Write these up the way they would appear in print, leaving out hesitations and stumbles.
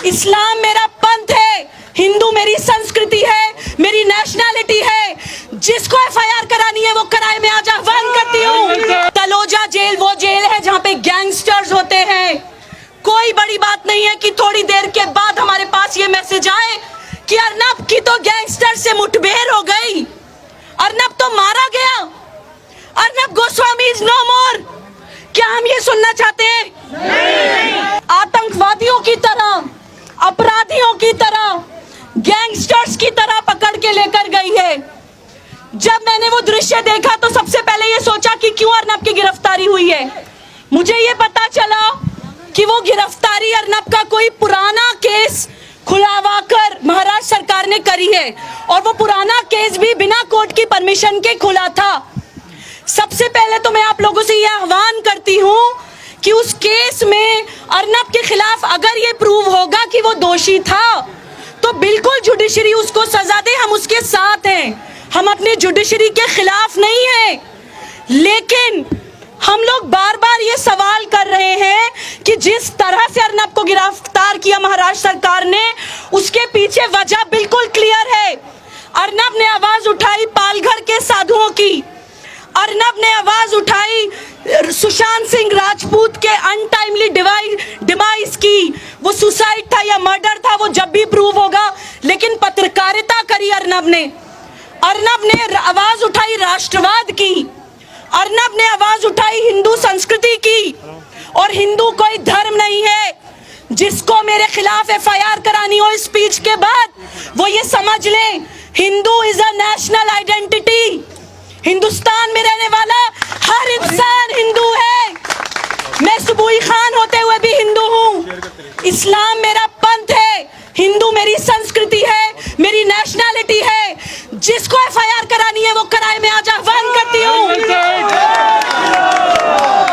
इस्लाम मेरा पंथ है, हिंदू मेरी संस्कृति है, मेरी नेशनैलिटी है। जिसको एफआईआर करानी है वो कराए, मैं आज आह्वान करती हूँ। तलोजा जेल वो जेल है जहाँ पे गैंगस्टर्स होते हैं। कोई बड़ी बात नहीं है कि थोड़ी देर के बाद हमारे पास ये मैसेज आए कि अर्नब की तो गैंगस्टर से मुठभेड़ हो गई, अर्नब तो मारा गया, अर्नब गोस्वामी इज नो मोर। क्या हम ये सुनना चाहते हैं? नहीं। आतंकवादियों की तरह, अपराधियों की तरह, गैंगस्टर्स की तरह पकड़ के लेकर गई है। जब मैंने वो दृश्य देखा तो सबसे पहले ये सोचा कि क्यों अर्नब की गिरफ्तारी हुई है। मुझे ये पता चला कि वो गिरफ्तारी अर्नब का कोई पुराना केस खुलावा कर महाराष्ट्र सरकार ने करी है, और वो पुराना केस भी बिना कोर्ट की परमिशन के खुला था। सबसे पहले तो मैं आप लोगों से यह आह्वान करती हूँ कि उस केस में अर्नब के खिलाफ अगर ये प्रूव होगा कि वो दोषी था तो बिल्कुल जुडिशरी उसको सजा दे, हम उसके साथ हैं। हम अपने जुडिशरी के खिलाफ नहीं हैं, लेकिन हम लोग बार बार ये सवाल कर रहे हैं कि जिस तरह से अर्नब को गिरफ्तार किया महाराष्ट्र सरकार ने, उसके पीछे वजह बिल्कुल क्लियर है। अर्नब ने आवाज उठाई पालघर के साधुओं की, अर्नब ने आवाज उठाई सुशांत सिंह राजपूत के अनटाइमली डिवाइस की। वो सुसाइड था या मर्डर था वो जब भी प्रूव होगा, लेकिन पत्रकारिता करी अर्नब ने। अर्नब ने आवाज उठाई राष्ट्रवाद की, अर्नब ने आवाज उठाई हिंदू संस्कृति की। और हिंदू कोई धर्म नहीं है। जिसको मेरे खिलाफ एफआईआर करानी हो इस स्पीच के बाद, वो ये समझ ले, Hindu is a national identity. Hindustan में रहने वाला हर इंसान हिंदू है। मैं सुबुई खान होते हुए भी हिंदू हूँ। इस्लाम मेरा पंथ है, हिंदू मेरी संस्कृति है, मेरी नेशनैलिटी है। जिसको एफआईआर करानी है वो कराए, मैं आज आह्वान करती हूँ।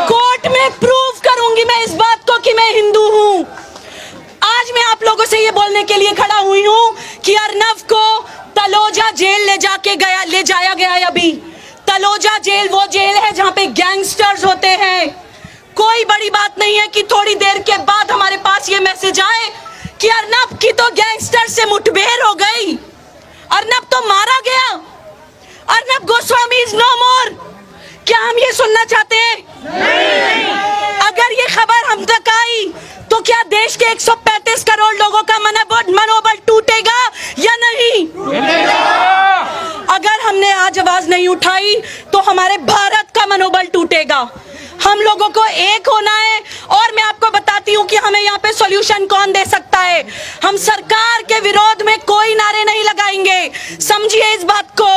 कोर्ट में प्रूव करूंगी मैं इस बात को कि मैं हिंदू हूँ। आज मैं आप लोगों से ये बोलने के लिए खड़ा हुई हूँ कि अर्नब को तलोजा जेल ले जाया गया है। अभी तलोजा जेल वो जेल है जहाँ पे गैंगस्टर्स होते हैं। कोई बड़ी बात नहीं है कि थोड़ी देर के बाद हमारे पास ये मैसेज आए कि अर्नब की तो गैंगस्टर से मुठभेड़ हो गई, अर्नब तो मारा गया, अर्नब गोस्वामी इज नो मोर। क्या हम ये सुनना चाहते हैं? नहीं। अगर ये खबर हम तक आई तो क्या देश के 135 करोड़ लोगों का मनोबल टूटेगा या नहीं? अगर हमने आज आवाज नहीं उठाई तो हमारे भारत का मनोबल टूटेगा। हम लोगों को एक होना है। और मैं आपको बताती हूँ कि हमें यहाँ पे सॉल्यूशन कौन दे सकता है। हम सरकार के विरोध में कोई नारे नहीं लगाएंगे, समझिए इस बात को।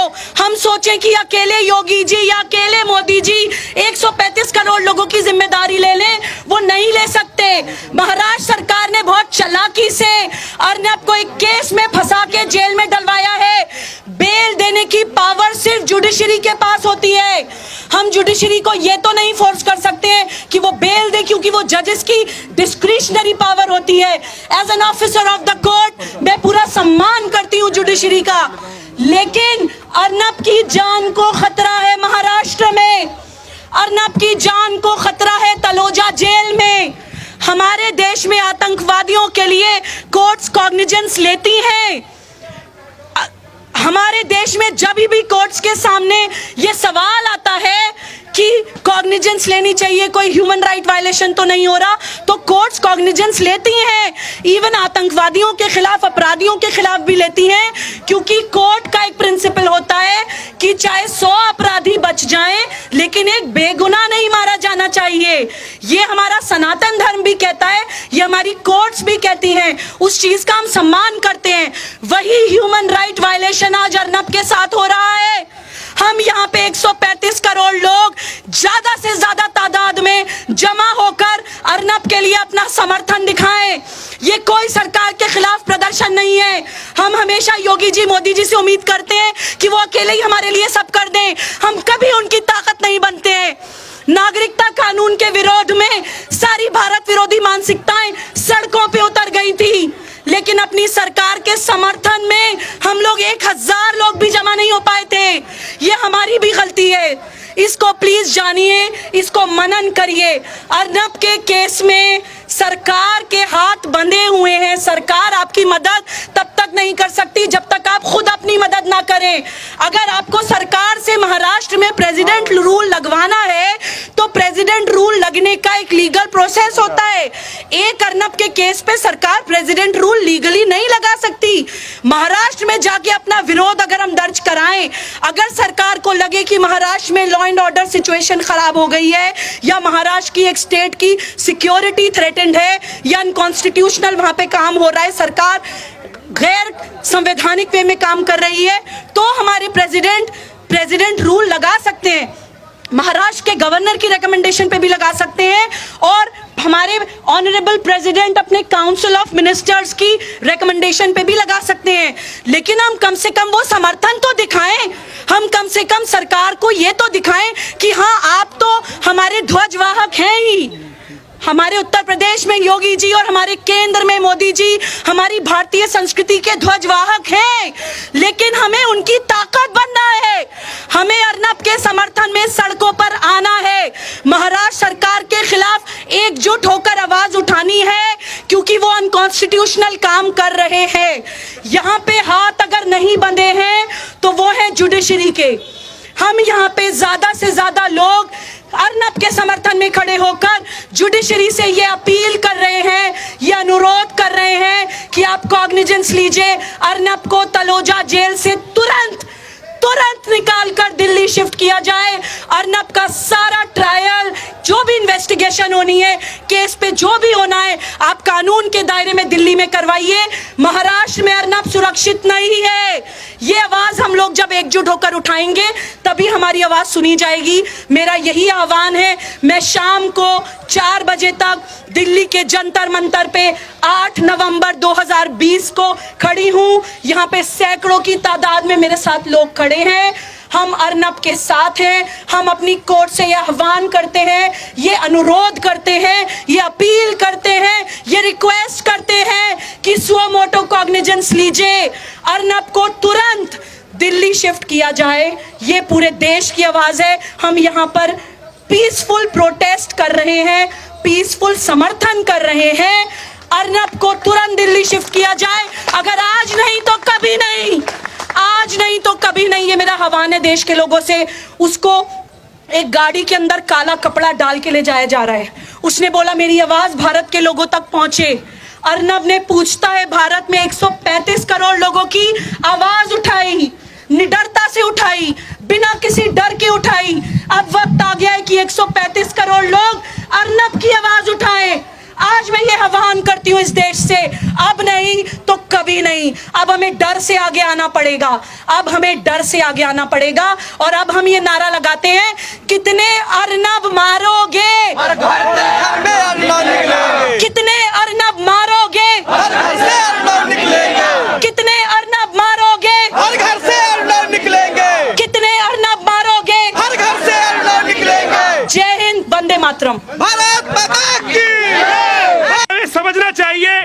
हम सोचें कि अकेले योगी जी या अकेले मोदी जी 135 करोड़ लोगों की जिम्मेदारी ले लें, वो नहीं ले सकते। महाराष्ट्र सरकार ने बहुत चालाकी से अर्नब को एक केस में फंसा के जेल में डलवाया है। बेल देने की पावर सिर्फ जुडिशरी के पास होती है। हम जुडिशरी को ये तो नहीं फोर्स कर सकते हैं कि वो बेल दे, क्योंकि वो जजेस की डिस्क्रिशनरी पावर होती है। As an officer of the court मैं पूरा सम्मान करती हूँ जुडिशरी का, लेकिन अर्नब की जान को खतरा है महाराष्ट्र में, अर्नब की जान को खतरा है तलोजा जेल में। हमारे देश में आतंकवादियों के लिए कोर्ट्स कॉग्निजेंस लेती हैं। हमारे देश में जब भी कोर्ट्स के सामने ये सवाल आता है कि कॉग्निजेंस लेनी चाहिए, कोई ह्यूमन राइट वायलेशन तो नहीं हो रहा, तो कोर्ट्स कॉग्निजेंस लेती हैं। इवन आतंकवादियों के खिलाफ, अपराधियों के खिलाफ भी लेती हैं, क्योंकि कोर्ट का एक प्रिंसिपल होता है कि चाहे 100 अपराधी बच जाएं, लेकिन एक बेगुनाह नहीं मारा जाना चाहिए। ये हमारा सनातन धर्म भी कहता है, ये हमारी कोर्ट्स भी कहती हैं। उस चीज का हम सम्मान करते हैं। वही ह्यूमन राइट वायलेशन आज अर्नब के साथ हो रहा है। हम यहाँ पे 135 करोड़ लोग ज्यादा से ज्यादा तादाद में जमा होकर अर्नब के लिए अपना समर्थन दिखाएं। ये कोई सरकार के खिलाफ प्रदर्शन नहीं है। हम हमेशा योगी जी, मोदी जी से उम्मीद करते हैं कि वो अकेले ही हमारे लिए सब कर दें। हम कभी उनकी ताकत नहीं बनते हैं। नागरिकता कानून के विरोध में सारी भारत विरोधी मानसिकताएं सड़कों पे उतर गई थी, लेकिन अपनी सरकार के समर्थन में हम लोग 1000 लोग भी जमा नहीं हो पाए थे। ये हमारी भी गलती है। इसको प्लीज जानिए, इसको मनन करिए। अर्नब के केस में सरकार के हाथ बंधे हुए हैं। सरकार आपकी मदद तब तक नहीं कर सकती जब तक आप खुद अपनी मदद ना करें। अगर आपको सरकार से महाराष्ट्र में प्रेसिडेंट रूल लगवाना है तो प्रेसिडेंट रूल लगने का एक लीगल प्रोसेस होता है। एक अर्नब के केस पे सरकार प्रेसिडेंट रूल लीगली नहीं लगा सकती। महाराष्ट्र में जाके अपना विरोध अगर हम दर्ज कराएं, अगर सरकार को लगे कि महाराष्ट्र में लॉ एंड ऑर्डर सिचुएशन खराब हो गई है या महाराष्ट्र की एक स्टेट की सिक्योरिटी थ्रेटेंड है या अनकॉन्स्टिट्यूशनल वहां पे काम हो रहा है, सरकार गैर संवैधानिक वे में काम कर रही है, तो हमारे प्रेसिडेंट रूल लगा सकते हैं। महाराष्ट्र के गवर्नर की रिकमेंडेशन पे भी लगा सकते हैं और हमारे ऑनरेबल प्रेसिडेंट अपने काउंसिल ऑफ मिनिस्टर्स की रिकमेंडेशन पे भी लगा सकते हैं। लेकिन हम कम से कम वो समर्थन तो दिखाएं, हम कम से कम सरकार को ये तो दिखाएं कि हाँ, आप तो हमारे ध्वजवाहक हैं ही। हमारे उत्तर प्रदेश में योगी जी और हमारे केंद्र में मोदी जी हमारी भारतीय संस्कृति के ध्वजवाहक हैं, लेकिन हमें उनकी ताकत बनना है। हमें अर्नब के समर्थन में सड़कों पर आना है, महाराष्ट्र सरकार के खिलाफ एकजुट होकर आवाज उठानी है, क्योंकि वो अनकॉन्स्टिट्यूशनल काम कर रहे हैं। यहाँ पे हाथ अगर नहीं बंधे हैं तो वो है जुडिशरी के। हम यहाँ पे ज्यादा से ज्यादा लोग अर्नब के समर्थन में खड़े होकर जुडिशरी से ये अपील कर रहे हैं, ये अनुरोध कर रहे हैं कि आप कॉग्निजेंस लीजिए, अर्नब को तलोजा जेल से तुरंत निकालकर दिल्ली शिफ्ट किया जाए। अर्नब का सारा ट्रायल, जो भी इन्वेस्टिगेशन होनी है, केस पे जो भी होना है, आप कानून के दायरे में दिल्ली में करवाइए। महाराष्ट्र में अर्नब सुरक्षित नहीं है। ये आवाज हम लोग जब एकजुट होकर उठाएंगे तभी हमारी आवाज सुनी जाएगी। मेरा यही आह्वान है। मैं शाम को 4 बजे तक दिल्ली के जंतर मंतर पे 8 नवंबर 2020 को खड़ी हूं। यहाँ पे सैकड़ों की तादाद में मेरे साथ लोग खड़े हैं। हम अर्नब के साथ हैं। हम अपनी कोर्ट से यह आह्वान करते हैं, ये अनुरोध करते हैं, ये अपील करते हैं, ये रिक्वेस्ट करते हैं कि सुओ मोटो कॉग्निजेंस लीजिए, अर्नब को तुरंत दिल्ली शिफ्ट किया जाए। ये पूरे देश की आवाज है। हम यहाँ पर पीसफुल प्रोटेस्ट कर रहे हैं, पीसफुल समर्थन कर रहे हैं। अर्नब को तुरंत दिल्ली शिफ्ट किया जाए। अगर आज नहीं तो कभी नहीं, आज नहीं तो कभी नहीं। ये मेरा आह्वान है देश के लोगों से। उसको एक गाड़ी के अंदर काला कपड़ा डाल के ले जाया जा रहा है। उसने बोला मेरी आवाज भारत के लोगों तक पहुंचे। अर्नब ने पूछता है भारत में 135 करोड़ लोगों की आवाज उठाई, निडरता से उठाई, बिना किसी डर के उठाई। अब वक्त आ गया है कि 135 करोड़ लोग अर्नब की आवाज उठाएं। आज मैं ये आह्वान करती हूँ इस देश से, अब नहीं तो कभी नहीं। अब हमें डर से आगे आना पड़ेगा, अब हमें डर से आगे आना पड़ेगा। और अब हम ये नारा लगाते हैं, कितने अर्नब मारोगे, कितने अर्नब मारोगे, कितने अर्नब मारोगे, हर घर से अर्नब निकलेंगे, कितने अर्नब मारोगे, हर घर से अर्नब निकलेंगे। जय हिंद, वंदे मातरम। भारत माता की। समझना चाहिए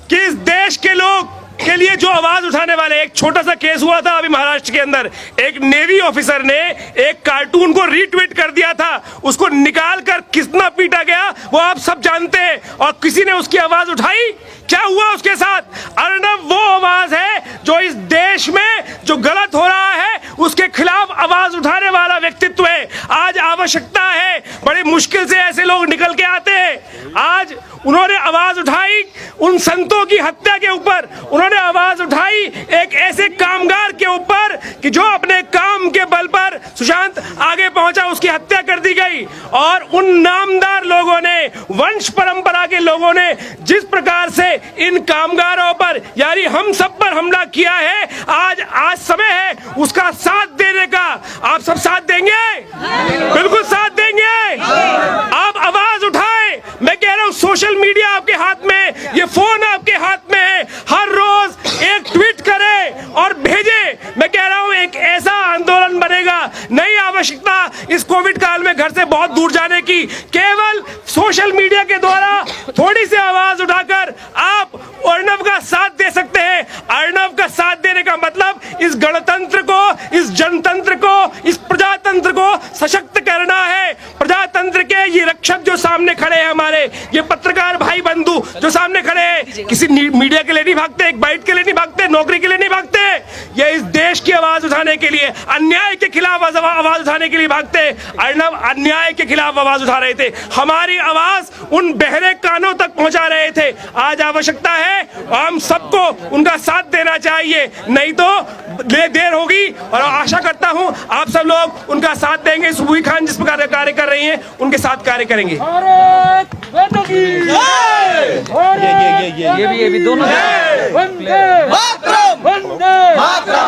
कि इस देश के लोग के लिए जो आवाज उठाने वाले, एक छोटा सा केस हुआ था अभी महाराष्ट्र के अंदर। एक नेवी ऑफिसर ने एक कार्टून को रीट्वीट कर दिया था, उसको निकाल कर कितना पीटा गया वो आप सब जानते हैं, और किसी ने उसकी आवाज उठाई। क्या हुआ उसके साथ? अर्नब वो आवाज है जो इस देश में जो गलत हो रहा है उसके खिलाफ आवाज उठाने वाला व्यक्तित्व है। आज आवश्यकता है, बड़ी मुश्किल से ऐसे लोग निकल के आते हैं। आज उन्होंने आवाज उठाई उन संतों की हत्या के ऊपर, उन्होंने आवाज उठाई एक ऐसे कामगार के ऊपर कि जो अपने काम के बल पर सुशांत आगे पहुंचा, उसकी हत्या कर दी गई। और उन नामदार लोगों ने, वंश परंपरा के लोगों ने जिस प्रकार से इन कामगारों पर, यानी हम सब पर हमला किया है, आज समय है उसका साथ देने का। आप सब साथ देंगे? बिल्कुल साथ देंगे। आप आवाज उठाएं। मैं कह रहा हूं सोशल मीडिया आपके हाथ में, ये फोन आपके हाथ में है। हर रोज एक ट्वीट करें और भेजें। मैं कह रहा हूं एक ऐसा आंदोलन बनेगा, नहीं आवश्यकता इस कोविड काल में घर से बहुत दूर जाने की। केवल सोशल मीडिया के द्वारा थोड़ी सी आवाज उठाकर आप अर्नब का साथ दे सकते हैं। अर्नब का साथ देने का मतलब इस गणतंत्र को, इस जनतंत्र को, इस प्रजातंत्र को सशक्त करना है। प्रजातंत्र के ये रक्षक जो सामने खड़े हैं हमारे, ये पत्रकार भाई जो सामने खड़े हैं, किसी मीडिया के लिए नहीं भागते, एक बाइट के लिए नहीं भागते, नौकरी के लिए नहीं भागते, ये इस देश की आवाज उठाने के लिए, अन्याय के खिलाफ आवाज उठाने के लिए भागते। अर्नब अन्याय के खिलाफ आवाज उठा रहे थे, हमारी आवाज उन बहरे कानों तक पहुंचा रहे थे। आज आवश्यकता है हम सबको उनका साथ देना चाहिए, नहीं तो देर होगी। और आशा करता हूं आप सब लोग उनका साथ देंगे। सुबुई खान जिस प्रकार कार्य कर रही हैं उनके साथ कार्य करेंगे। ये भी दोनों मातरम